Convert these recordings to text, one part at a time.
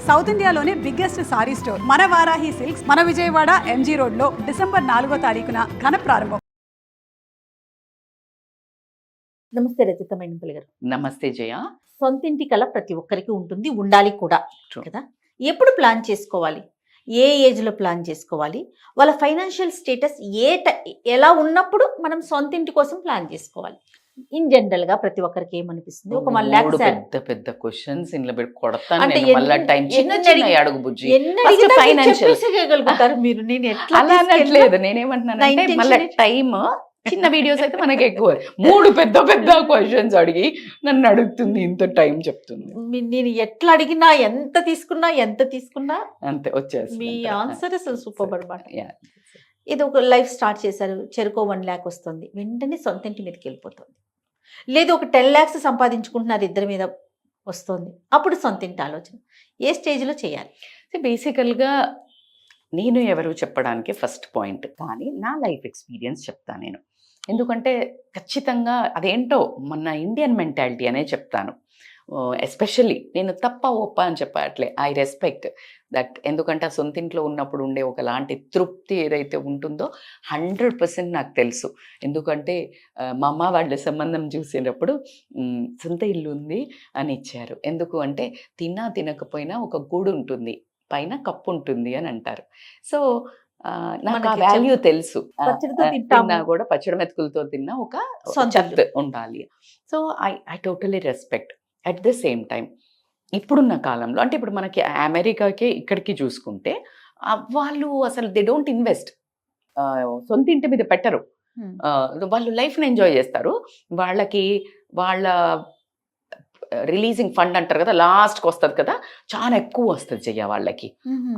South ఇండియాలోనే biggest sorry store మన Varahi silks మన విజయవాడ ఎంజీ రోడ్ లో డిసెంబర్ 4వ తారీఖున ఘన ప్రారంభం. నమస్తే రజిత మైనంపల్లి గారు. నమస్తే జయ. సొంతింటి కళ ప్రతి ఒక్కరికి ఉంటుంది, ఉండాలి కూడా True. కదా. ఎప్పుడు ప్లాన్ చేసుకోవాలి, ఏ ఏజ్ లో ప్లాన్ చేసుకోవాలి, వాళ్ళ ఫైనాన్షియల్ స్టేటస్ ఎలా ఉన్నప్పుడు మనం సొంతింటి కోసం ప్లాన్ చేసుకోవాలి? ఇన్ జనరల్ గా ప్రతి ఒక్కరికి ఏమనిపిస్తుంది? ఒక 1 lakh పెద్ద పెద్ద క్వశ్చన్స్ ఇంట్లో పెట్టి కొడతాను అంటే నేను. మళ్ళా టైం చిన్న చిన్న అడుగు బుజ్జి. ఫైనాన్షియల్ చెప్పేసేయగలుగుతారు మీరు. నేను ఎట్లా అలా అనట్లేదు, నేనేమంటున్నానంటే మళ్ళీ టైం చిన్న వీడియోస్ అయితే మనకి ఎక్కువ 3 పెద్ద పెద్ద క్వశ్చన్స్ అడిగి నన్ను అడుగుతుంది, ఇంత టైం చెప్తుంది. నేను ఎట్లా అడిగినా ఎంత తీసుకున్నా అంతే వచ్చేసి మీ ఆన్సర్ అసలు సూపర్ అన్నమాట. ఇది ఒక లైఫ్ స్టార్ట్ చేశారు, చెరుకో 1 lakh వస్తుంది, వెంటనే సొంతింటి మీదకి వెళ్ళిపోతుంది. లేదు ఒక 10 lakhs సంపాదించుకుంటున్నారు, ఇద్దరి మీద వస్తుంది, అప్పుడు సొంతింటి ఆలోచన ఏ స్టేజ్లో చేయాలి? బేసికల్గా నేను ఎవరు చెప్పడానికి ఫస్ట్ పాయింట్, కానీ నా లైఫ్ ఎక్స్పీరియన్స్ చెప్తాను నేను. ఎందుకంటే ఖచ్చితంగా అదేంటో మన ఇండియన్ మెంటాలిటీ అనే చెప్తాను. ఎస్పెషల్లీ నేను తప్ప ఒప్ప అని చెప్పట్లే, ఐ రెస్పెక్ట్ దట్. ఎందుకంటే ఆ సొంతింట్లో ఉన్నప్పుడు ఉండే ఒకలాంటి తృప్తి ఏదైతే ఉంటుందో 100% నాకు తెలుసు. ఎందుకంటే మా అమ్మ వాళ్ళ సంబంధం చూసేటప్పుడు సొంత ఇల్లు ఉంది అని ఇచ్చారు. ఎందుకు అంటే తినకపోయినా ఒక గూడు ఉంటుంది, పైన కప్పు ఉంటుంది అని అంటారు. సో నాకు ఆ వాల్యూ తెలుసు. తిన్నా కూడా పచ్చడి మెతుకులతో తిన్నా ఒక చత్ ఉండాలి. So I totally respect. At the same time ఇప్పుడున్న కాలంలో అంటే ఇప్పుడు మనకి అమెరికాకి ఇక్కడికి చూసుకుంటే వాళ్ళు అసలు దే డోంట్ ఇన్వెస్ట్, సొంత ఇంటి మీద పెట్టరు. వాళ్ళు లైఫ్ని ఎంజాయ్ చేస్తారు. వాళ్ళ రిలీజింగ్ ఫండ్ అంటారు కదా, లాస్ట్కి వస్తుంది కదా, చాలా ఎక్కువ వస్తుంది చెయ్య వాళ్ళకి.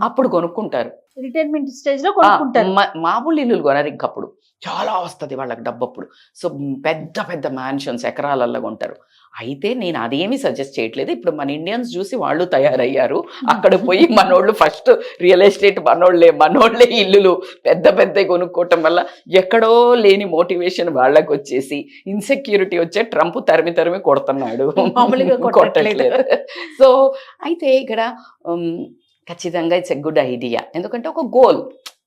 అప్పుడు కొనుక్కుంటారు, రిటైర్మెంట్ స్టేజ్ లో కొనుక్కుంటారు. మామూలు ఇల్లులు కొనరు, ఇంకప్పుడు చాలా వస్తుంది వాళ్ళకి డబ్బు అప్పుడు. సో పెద్ద పెద్ద మ్యాన్షన్స్ ఎకరాలలో కొంటారు. అయితే నేను అదేమీ సజెస్ట్ చేయట్లేదు. ఇప్పుడు మన ఇండియన్స్ చూసి వాళ్ళు తయారయ్యారు. అక్కడ పోయి మనోళ్ళు ఫస్ట్ రియల్ ఎస్టేట్ మనోళ్ళే ఇల్లులు పెద్ద పెద్ద కొనుక్కోవటం వల్ల ఎక్కడో లేని మోటివేషన్ వాళ్ళకి వచ్చేసి ఇన్సెక్యూరిటీ వచ్చే ట్రంప్ తరిమి కొడుతున్నాడు, కొట్టట్లేదు. సో అయితే ఇక్కడ ఖచ్చితంగా ఇట్స్ ఎ గుడ్ ఐడియా. ఎందుకంటే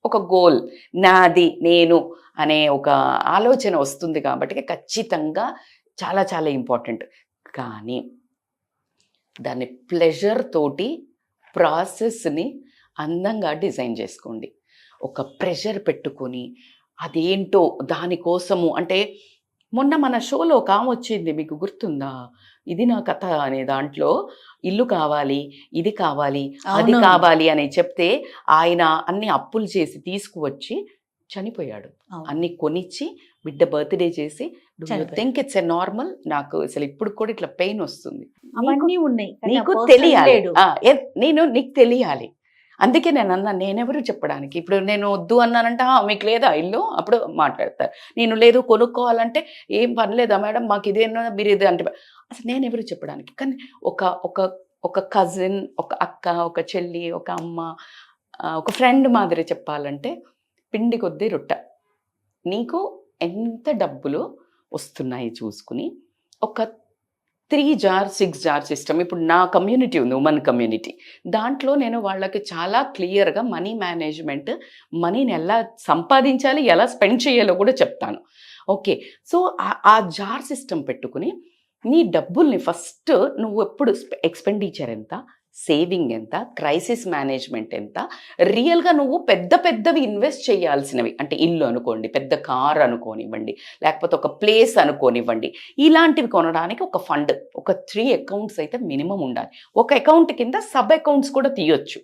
ఒక గోల్ నాది నేను అనే ఒక ఆలోచన వస్తుంది కాబట్టి ఖచ్చితంగా చాలా చాలా ఇంపార్టెంట్. కానీ దాన్ని ప్లెజర్ తోటి ప్రాసెస్ని అందంగా డిజైన్ చేసుకోండి. ఒక ప్రెషర్ పెట్టుకొని అదేంటో దానికోసము అంటే మొన్న మన షోలో ఒక ఆమె వచ్చింది, మీకు గుర్తుందా? ఇది నా కథ అనే దాంట్లో ఇల్లు కావాలి, ఇది కావాలి, అది కావాలి అని చెప్తే ఆయన అన్ని అప్పులు చేసి తీసుకువచ్చి చనిపోయాడు. అన్ని కొనిచ్చి బిడ్డ బర్త్డే చేసి థింక్ ఇట్స్ ఎ నార్మల్. నాకు అసలు ఇప్పుడు కూడా ఇట్లా పెయిన్ వస్తుంది. అవన్నీ ఉన్నాయి, నీకు తెలియాలి, నీకు తెలియాలి. అందుకే నేను అన్నా, నేనెవరు చెప్పడానికి. ఇప్పుడు నేను వద్దు అన్నానంటే మీకు లేదా ఇల్లు, అప్పుడు మాట్లాడతారు. నేను లేదు కొనుక్కోవాలంటే ఏం పనిలేదా మేడం, మాకు ఇదేనా మీరు ఇది అంటే అసలు నేనెవరు చెప్పడానికి. కానీ ఒక కజిన్, ఒక అక్క, ఒక చెల్లి, ఒక అమ్మ, ఒక ఫ్రెండ్ మాదిరి చెప్పాలంటే పిండి కొద్దీ రొట్ట. నీకు ఎంత డబ్బులు వస్తున్నాయి చూసుకుని ఒక 3 jars 6 jars సిస్టమ్. ఇప్పుడు నా కమ్యూనిటీ ఉంది, ఉమెన్ కమ్యూనిటీ. దాంట్లో నేను వాళ్ళకి చాలా క్లియర్గా మనీ మేనేజ్మెంట్, మనీని ఎలా సంపాదించాలి, ఎలా స్పెండ్ చేయాలో కూడా చెప్తాను. ఓకే, సో ఆ జార్ సిస్టమ్ పెట్టుకుని నీ డబ్బుల్ని ఫస్ట్ నువ్వు ఎప్పుడు ఎక్స్పెండిచర్ ఎంత, సేవింగ్ ఎంత, క్రైసిస్ మేనేజ్మెంట్ ఎంత, రియల్గా నువ్వు పెద్దవి ఇన్వెస్ట్ చేయాల్సినవి అంటే ఇల్లు అనుకోండి, పెద్ద కార్ అనుకోనివ్వండి, లేకపోతే ఒక ప్లేస్ అనుకోనివ్వండి, ఇలాంటివి కొనడానికి ఒక ఫండ్, ఒక 3 accounts అయితే మినిమం ఉండాలి. ఒక అకౌంట్ కింద సబ్ అకౌంట్స్ కూడా తీయొచ్చు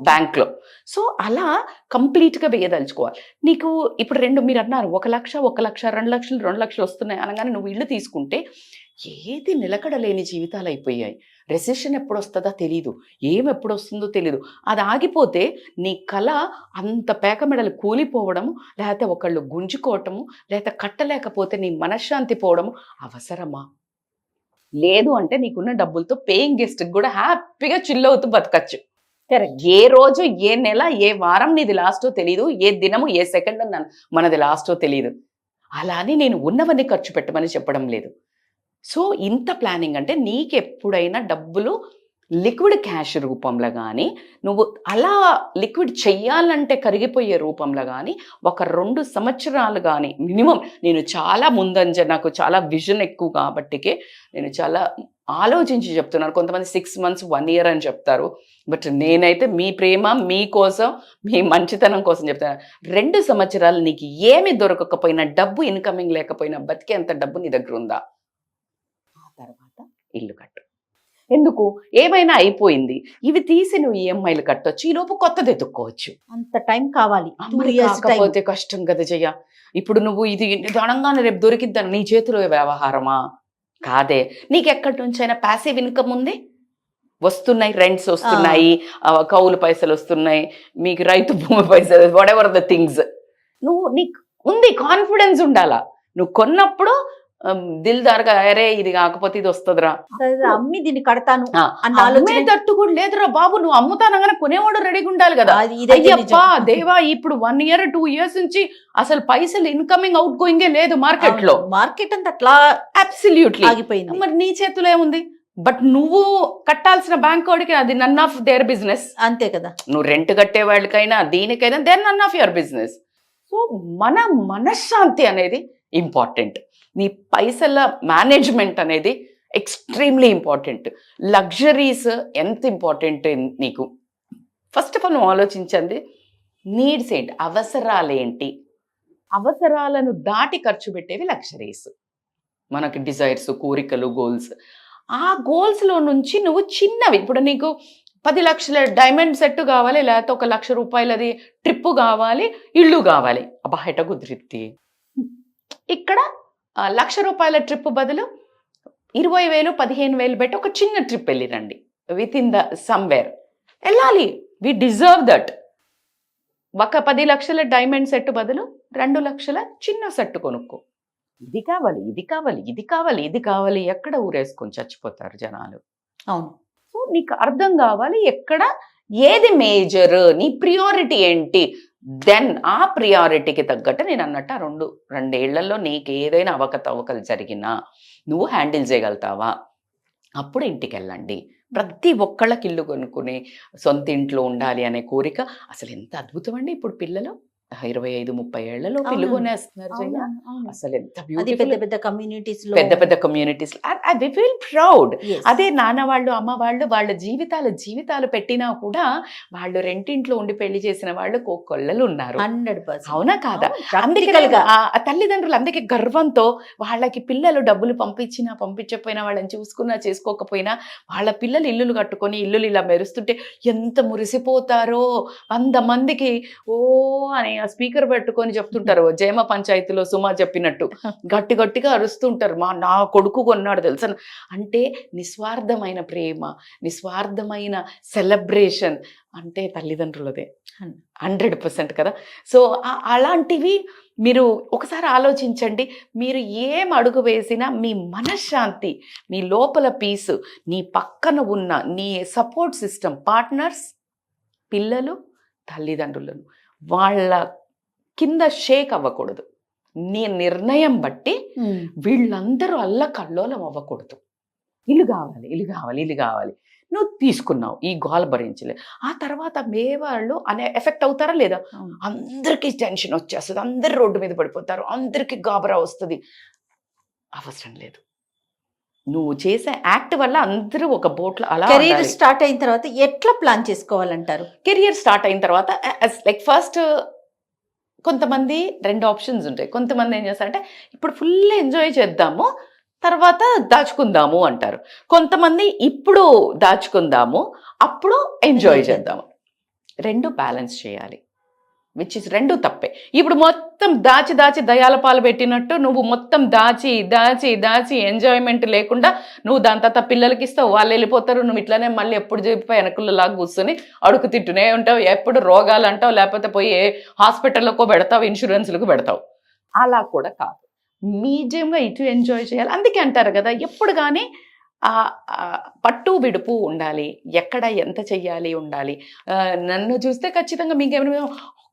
బ్యాంక్లో. సో అలా కంప్లీట్గా వేయదలుచుకోవాలి. నీకు ఇప్పుడు మీరు అన్నారు 1 లక్ష 1 లక్ష 2 లక్షలు 2 లక్షలు వస్తున్నాయి అనగానే నువ్వు ఇల్లు తీసుకుంటే ఏది నిలకడలేని జీవితాలు అయిపోయాయి. రెసెషన్ ఎప్పుడు వస్తుందో తెలీదు, ఎప్పుడు వస్తుందో తెలీదు. అది ఆగిపోతే నీ కళ అంత పేకమెడలు కూలిపోవడము, లేకపోతే ఒకళ్ళు గుంజుకోవటము, లేకపోతే కట్టలేకపోతే నీ మనశ్శాంతి పోవడము అవసరమా? లేదు అంటే నీకున్న డబ్బులతో పేయింగ్ గెస్ట్కి కూడా హ్యాపీగా చిల్ అవుతూ బతకచ్చు. ఏ రోజు, ఏ నెల, ఏ వారం నీది లాస్టో తెలీదు, ఏ దినము, ఏ సెకండ్ మనది లాస్టో తెలీదు. అలా అని నేను ఉన్నవన్నీ ఖర్చు పెట్టమని చెప్పడం లేదు. సో ఇంత ప్లానింగ్ అంటే నీకు ఎప్పుడైనా డబ్బులు లిక్విడ్ క్యాష్ రూపంలో కానీ, నువ్వు అలా లిక్విడ్ చెయ్యాలంటే కరిగిపోయే రూపంలో కానీ, ఒక 2 సంవత్సరాలు కానీ మినిమం. నేను చాలా ముందంజ, నాకు చాలా విజన్ ఎక్కువ కాబట్టికే నేను చాలా ఆలోచించి చెప్తున్నాను. కొంతమంది 6 months 1 year అని చెప్తారు. బట్ నేనైతే మీ ప్రేమ మీకోసం, మీ మంచితనం కోసం చెప్తాను. 2 సంవత్సరాలు నీకు ఏమి దొరకకపోయినా, డబ్బు ఇన్కమింగ్ లేకపోయినా, బతికేంత డబ్బు నీ దగ్గర ఉందా, ఆ తర్వాత ఇల్లు కట్టు. ఎందుకు, ఏమైనా అయిపోయింది, ఇవి తీసి నువ్వు ఈఎంఐలు కట్టొచ్చు, ఈ లోపు కొత్తది ఎత్తుక్కోవచ్చు. అంత టైం కావాలి. 2 మరి years time. కాకపోతే కష్టం కదా జయ. ఇప్పుడు నువ్వు ఇది నిదానంగానే రేపు దొరికిద్దని నీ చేతిలో వ్యవహారమా కాదే. నీకు ఎక్కడి నుంచైనా ప్యాసివ్ ఇన్కమ్ ఉంది, వస్తున్నాయి, రెంట్స్ వస్తున్నాయి, కౌలు పైసలు వస్తున్నాయి, మీకు రైతు భూమి పైసలు, వాట్ ఎవర్ ద థింగ్స్. నీకు ఉంది, కాన్ఫిడెన్స్ ఉండాలా. నువ్వు కొన్నప్పుడు దిల్దార్గా, అరే ఇది కాకపోతే ఇది వస్తుందిరా, అమ్మి దీన్ని కడతాను అన్న ఆలోచన తట్టు కూడా లేదురా బాబు. నువ్వు అమ్ముతానగానే కొనేవాడు రెడీగా ఉండాలి కదా. అయ్యప్పా దేవా, ఇప్పుడు 1 year 2 years నుంచి అసలు పైసలు ఇన్కమింగ్ అవుట్ గోయింగే లేదు మార్కెట్ లో. మార్కెట్ అంతా అట్లా అబ్సల్యూట్లీ ఆగిపోయింది. మరి నీ చేతిలో ఏముంది? బట్ నువ్వు కట్టాల్సిన బ్యాంక్ వాడికి అది నన్ ఆఫ్ దేర్ బిజినెస్. అంతే కదా. నువ్వు రెంట్ కట్టే వాళ్ళకైనా దీనికైనా there none of your business. So మన మనశ్శాంతి అనేది ఇంపార్టెంట్. నీ పైసల మేనేజ్మెంట్ అనేది ఎక్స్ట్రీమ్లీ ఇంపార్టెంట్. లగ్జరీస్ ఎంత ఇంపార్టెంట్ నీకు. ఫస్ట్ ఆఫ్ ఆల్ నువ్వు ఆలోచించండి, నీడ్స్ ఏంటి, అవసరాలేంటి. అవసరాలను దాటి ఖర్చు పెట్టేవి లగ్జరీస్. మనకి డిజైర్స్, కోరికలు, గోల్స్. ఆ గోల్స్లో నుంచి నువ్వు చిన్నవి, ఇప్పుడు నీకు 10 లక్షల డైమండ్ సెట్ కావాలి, లేకపోతే 1 లక్ష రూపాయలది ట్రిప్పు కావాలి, ఇల్లు కావాలి. అబ్బా హెట కుదిరిద్ది. ఇక్కడ 1 లక్ష రూపాయల ట్రిప్ బదులు 20,000 15,000 పెట్టి ఒక చిన్న ట్రిప్ వెళ్ళిరండి. విత్ ఇన్ ద సమ్వేర్ వెళ్ళాలి. We deserve that. ఒక 10 లక్షల డైమండ్ సెట్ బదులు 2 లక్షల చిన్న సెట్ కొనుక్కో. ఇది కావాలి, ఇది కావాలి, ఇది కావాలి, ఇది కావాలి, ఎక్కడ ఊరేసుకొని చచ్చిపోతారు జనాలు. అవును. సో నీకు అర్థం కావాలి ఎక్కడ ఏది మేజర్, నీ ప్రియారిటీ ఏంటి. దెన్ ఆ ప్రియారిటీకి తగ్గట్టు నేను అన్నట్టు 2 ఏళ్లలో నీకు ఏదైనా అవకతవకలు జరిగినా నువ్వు హ్యాండిల్ చేయగలుగుతావా, అప్పుడు ఇంటికి వెళ్ళండి. ప్రతి ఒక్కళ్ళకి ఇల్లు కొనుక్కుని సొంత ఇంట్లో ఉండాలి అనే కోరిక అసలు ఎంత అద్భుతం అండి. ఇప్పుడు పిల్లలు 25-30 ఏళ్లలో ఇల్లు కొనేస్తున్నారు. అసలు ఎంత బ్యూటిఫుల్. పెద్ద కమ్యూనిటీస్, పెద్ద కమ్యూనిటీస్. I feel proud. అదే నాన్న వాళ్ళు, అమ్మ వాళ్ళు, వాళ్ళ జీవితాలు పెట్టినా కూడా వాళ్ళు రెంటింట్లో ఉండి పెళ్లి చేసిన వాళ్ళు కొల్లలు ఉన్నారు. 100%. అవునా కాదా? అందుకే తల్లిదండ్రులు అందుకే గర్వంతో వాళ్ళకి పిల్లలు డబ్బులు పంపించకపోయినా, వాళ్ళని చూసుకున్నా చేసుకోకపోయినా, వాళ్ళ పిల్లలు ఇల్లులు కట్టుకొని ఇల్లులు ఇలా మెరుస్తుంటే ఎంత మురిసిపోతారో. 100 మందికి ఓ అని స్పీకర్ పెట్టుకొని చెప్తుంటారు. జయమ పంచాయతీలో సుమా చెప్పినట్టు గట్టిగా అరుస్తుంటారు, నా కొడుకు కొన్నాడు తెలుసా. అంటే నిస్వార్థమైన ప్రేమ, నిస్వార్థమైన సెలబ్రేషన్ అంటే తల్లిదండ్రులదే 100% కదా. సో అలాంటివి మీరు ఒకసారి ఆలోచించండి. మీరు ఏం అడుగు వేసినా మీ మనశ్శాంతి, మీ లోపల పీసు, నీ పక్కన ఉన్న నీ సపోర్ట్ సిస్టమ్, పార్ట్నర్స్, పిల్లలు, తల్లిదండ్రులను వాళ్ళ కింద షేక్ అవ్వకూడదు. నీ నిర్ణయం బట్టి వీళ్ళందరూ అల్లకల్లోలం అవ్వకూడదు. ఇల్లు కావాలి, ఇల్లు కావాలి, ఇల్లు కావాలి. నువ్వు తీసుకున్నావు, ఈ గోల భరించలే. ఆ తర్వాత మేవాళ్ళు అనే ఎఫెక్ట్ అవుతారా లేదా? అందరికీ టెన్షన్ వచ్చేస్తుంది, అందరు రోడ్డు మీద పడిపోతారు, అందరికీ గాబరా వస్తుంది. అవసరం లేదు. నువ్వు చేసే యాక్ట్ వల్ల అందరూ ఒక బోట్లో అలా. కెరీర్ స్టార్ట్ అయిన తర్వాత ఎట్లా ప్లాన్ చేసుకోవాలంటారు? కెరియర్ స్టార్ట్ అయిన తర్వాత లైక్ ఫస్ట్ కొంతమంది 2 ఆప్షన్స్ ఉంటాయి. కొంతమంది ఏం చేస్తారంటే ఇప్పుడు ఫుల్ ఎంజాయ్ చేద్దాము, తర్వాత దాచుకుందాము అంటారు. కొంతమంది ఇప్పుడు దాచుకుందాము, అప్పుడు ఎంజాయ్ చేద్దాము. 2 బ్యాలెన్స్ చేయాలి. విచ్ ఇస్ 2 తప్పే. ఇప్పుడు మొత్తం దాచి దయాల పాలు పెట్టినట్టు నువ్వు మొత్తం దాచి ఎంజాయ్మెంట్ లేకుండా నువ్వు దాని తర్వాత పిల్లలకి ఇస్తావు, వాళ్ళు వెళ్ళిపోతారు. నువ్వు ఇట్లానే మళ్ళీ ఎప్పుడు చెప్పి వెనకలాగా కూర్చొని అడుగు తిట్టునే ఉంటావు. ఎప్పుడు రోగాలు అంటావు, లేకపోతే పోయి హాస్పిటల్లోకో పెడతావు, ఇన్సూరెన్స్లకు పెడతావు. అలా కూడా కాదు, మీడియంగా ఇటు ఎంజాయ్ చేయాలి. అందుకే అంటారు కదా, ఎప్పుడు కానీ పట్టు విడుపు ఉండాలి, ఎక్కడ ఎంత చెయ్యాలి ఉండాలి. నన్ను చూస్తే ఖచ్చితంగా మీకేమైనా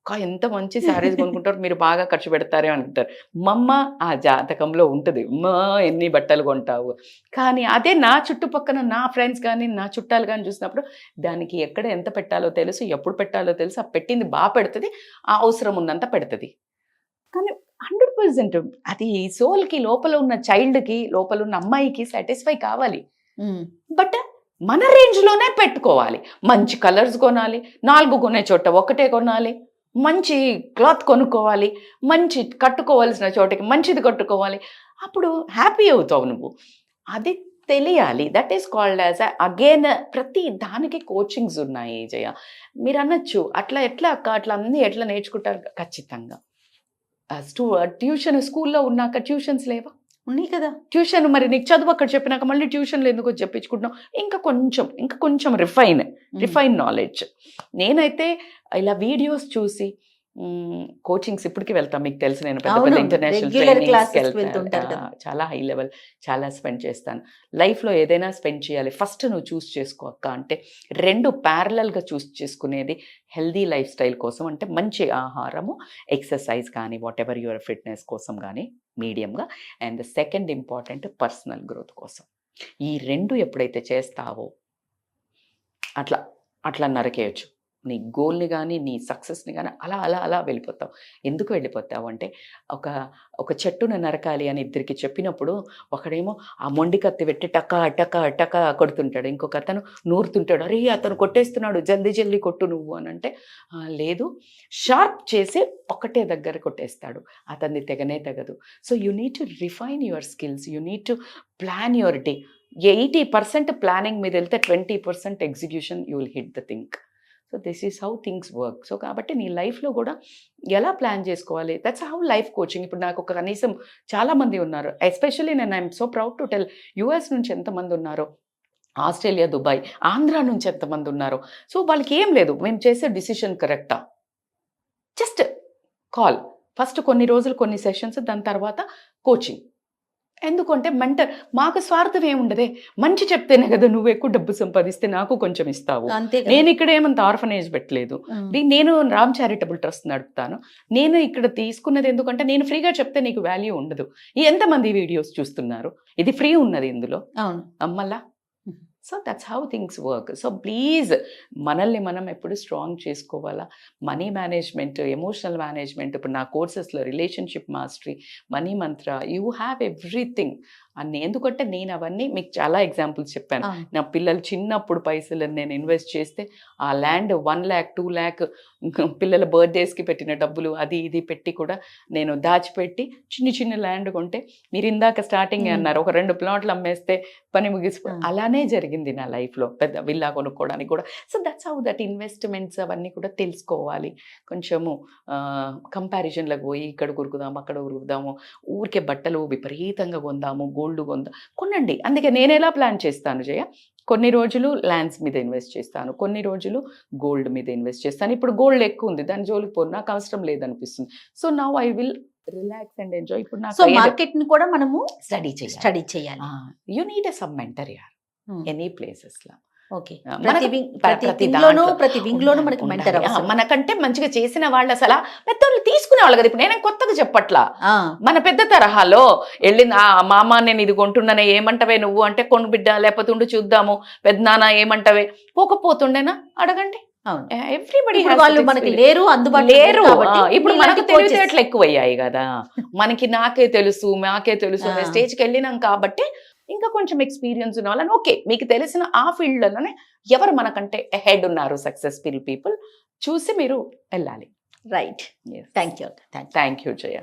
అక్క ఎంత మంచి శారీస్ కొనుక్కుంటారు, మీరు బాగా ఖర్చు పెడతారే అనుకుంటారు. మమ్మ ఆ జాతకంలో ఉంటుంది, మా ఎన్ని బట్టలు కొంటావు. కానీ అదే నా చుట్టుపక్కన నా ఫ్రెండ్స్ కానీ నా చుట్టాలు కానీ చూసినప్పుడు దానికి ఎక్కడ ఎంత పెట్టాలో తెలుసు, ఎప్పుడు పెట్టాలో తెలుసు, ఆ పెట్టింది బాగా పెడుతుంది, ఆ అవసరం ఉన్నంత పెడుతుంది. కానీ 100% అది సోల్కి, లోపల ఉన్న చైల్డ్కి, లోపల ఉన్న అమ్మాయికి సాటిస్ఫై కావాలి. బట్ మన రేంజ్లోనే పెట్టుకోవాలి. మంచి కలర్స్ కొనాలి, 4 కొనే చోట 1 కొనాలి, మంచి క్లాత్ కొనుక్కోవాలి, మంచి కట్టుకోవాల్సిన చోటకి మంచిది కట్టుకోవాలి. అప్పుడు హ్యాపీ అవుతావు నువ్వు. అది తెలియాలి. That is called as again ప్రతి దానికి కోచింగ్స్ ఉన్నాయి జయ. మీరు అనొచ్చు అట్లా ఎట్లా అక్క, అట్లా అన్నీ ఎట్లా నేర్చుకుంటారు? ఖచ్చితంగా. ట్యూషన్ స్కూల్లో ఉన్నాక ట్యూషన్స్ లేవా? ఉన్నాయి కదా. ట్యూషన్ మరి నీకు చదువు అక్కడ చెప్పినాక మళ్ళీ ట్యూషన్లు ఎందుకు చెప్పించుకుంటున్నావు? ఇంకా కొంచెం రిఫైన్ నాలెడ్జ్. నేనైతే ఇలా వీడియోస్ చూసి కోచింగ్స్ ఇప్పటికీ వెళ్తాను. మీకు తెలుసు నేను పెద్ద పెద్ద ఇంటర్నేషనల్ ట్రైనింగ్స్కి చాలా హై లెవెల్ చాలా స్పెండ్ చేస్తాను. లైఫ్లో ఏదైనా స్పెండ్ చేయాలి, ఫస్ట్ నువ్వు చూస్ చేసుకో అక్క అంటే 2 ప్యారలల్గా చూస్ చేసుకునేది హెల్దీ లైఫ్ స్టైల్ కోసం. అంటే మంచి ఆహారము, ఎక్సర్సైజ్ కానీ వాట్ ఎవర్ యువర్ ఫిట్నెస్ కోసం కానీ మీడియంగా. And the second important personal growth కోసం. ఈ 2 ఎప్పుడైతే చేస్తావో అట్లా నరకేయచ్చు నీ గోల్ని కానీ నీ సక్సెస్ని కానీ. అలా వెళ్ళిపోతావు. ఎందుకు వెళ్ళిపోతావు అంటే ఒక చెట్టును నరకాలి అని ఇద్దరికి చెప్పినప్పుడు ఒకడేమో ఆ మొండి కత్తి పెట్టి టకా కొడుతుంటాడు, ఇంకొక అతను నూరుతుంటాడు, అరే అతను కొట్టేస్తున్నాడు జల్దీ కొట్టు నువ్వు అని అంటే లేదు, షార్ప్ చేసి ఒకటే దగ్గర కొట్టేస్తాడు, అతన్ని తెగదు. So you need to refine your skills, you need to plan your day. 80% planning మీద వెళ్తే 20% execution you will hit the thing. So this is how things work. So కాబట్టి నీ లైఫ్లో కూడా ఎలా ప్లాన్ చేసుకోవాలి, దట్స్ హౌ లైఫ్ కోచింగ్. ఇప్పుడు నాకు ఒక కనీసం చాలామంది ఉన్నారు, ఎస్పెషల్లీ నేను I'm so proud to tell, US నుంచి ఎంతమంది ఉన్నారో, ఆస్ట్రేలియా, దుబాయ్, ఆంధ్ర నుంచి ఎంతమంది ఉన్నారో. సో వాళ్ళకి ఏం లేదు, మేము చేసే డిసిషన్ కరెక్టా, జస్ట్ కాల్. ఫస్ట్ కొన్ని రోజులు కొన్ని సెషన్స్, దాని తర్వాత కోచింగ్. ఎందుకంటే మెంటర్ మాకు స్వార్థం ఏముండదే, మంచి చెప్తేనే కదా నువ్వు ఎక్కువ డబ్బు సంపాదిస్తే నాకు కొంచెం ఇస్తావు. నేను ఇక్కడ ఏమంత ఆర్ఫనేజ్ పెట్టలేదు, నేను రామ్ చారిటబుల్ ట్రస్ట్ నడుపుతాను. నేను ఇక్కడ తీసుకున్నది ఎందుకంటే నేను ఫ్రీగా చెప్తే నీకు వాల్యూ ఉండదు. ఎంతమంది వీడియోస్ చూస్తున్నారు, ఇది ఫ్రీ ఉన్నది ఇందులో అమ్మల్లా. So that's how things work. So please మనల్ని మనం ఎప్పుడు స్ట్రాంగ్ చేసుకోవాలా. మనీ మేనేజ్మెంట్, ఎమోషనల్ మేనేజ్మెంట్, ఇప్పుడు నా కోర్సెస్లో relationship mastery, money Mantra, you have everything అన్ని. ఎందుకంటే నేను అవన్నీ మీకు చాలా ఎగ్జాంపుల్స్ చెప్పాను. నా పిల్లలు చిన్నప్పుడు పైసలను నేను ఇన్వెస్ట్ చేస్తే ఆ ల్యాండ్ 1 lakh 2 lakh పిల్లల బర్త్డేస్కి పెట్టిన డబ్బులు అది ఇది పెట్టి కూడా నేను దాచిపెట్టి చిన్న ల్యాండ్ కొంటే, మీరు ఇందాక స్టార్టింగ్ అన్నారు ఒక 2 ప్లాట్లు అమ్మేస్తే పని ముగిసిపో, అలానే జరిగింది నా లైఫ్లో పెద్ద విల్లా కొనుక్కోవడానికి కూడా. So that's how that investments అవన్నీ కూడా తెలుసుకోవాలి. కొంచెము కంపారిజన్లకు పోయి ఇక్కడ కొరుకుదాము అక్కడ కొరుకుదాము, ఊరికే బట్టలు విపరీతంగా కొందాము, గోల్డ్ కొనండి. అందుకే నేను ఎలా ప్లాన్ చేస్తాను జయ, కొన్ని రోజులు ల్యాండ్స్ మీద ఇన్వెస్ట్ చేస్తాను, కొన్ని రోజులు గోల్డ్ మీద ఇన్వెస్ట్ చేస్తాను. ఇప్పుడు గోల్డ్ ఎక్కువ ఉంది, దాని జోలికి పోను, నాకు అవసరం లేదనిపిస్తుంది. So now I will relax and enjoy. ఇప్పుడు నాకు మార్కెట్ ని కూడా మనము స్టడీ చేయాలి. You need a some mentor యార్ ఎనీ ప్లేసెస్ లా. మనకంటే మంచిగా చేసిన వాళ్ళు అసలు పెద్దోళ్ళు తీసుకునే వాళ్ళు కదా. ఇప్పుడు నేను కొత్తగా చెప్పట్లా, మన పెద్ద తరహాలో వెళ్ళింది మామ నేను ఇది కొంటున్నానే ఏమంటవే నువ్వు అంటే, కొను బిడ్డ లేకపోతే ఉండి చూద్దాము, పెద్దనాన్న ఏమంటవే, పోకపోతుండేనా అడగండి. ఎవ్రీబడి వాళ్ళు మనకి లేరు, అందుబాటులో లేరు. ఇప్పుడు మనకు తెలివితేటలు ఎక్కువయ్యాయి కదా, మనకి నాకే తెలుసు అనే స్టేజ్కి వెళ్ళినాం కాబట్టి ఇంకా కొంచెం ఎక్స్పీరియన్స్ ఉన్న వాళ్ళని, ఓకే మీకు తెలిసిన ఆ ఫీల్డ్లోనే ఎవరు మనకంటే హెడ్ ఉన్నారు సక్సెస్ఫుల్ పీపుల్ చూసి మీరు వెళ్ళాలి. రైట్. Thank you Jaya.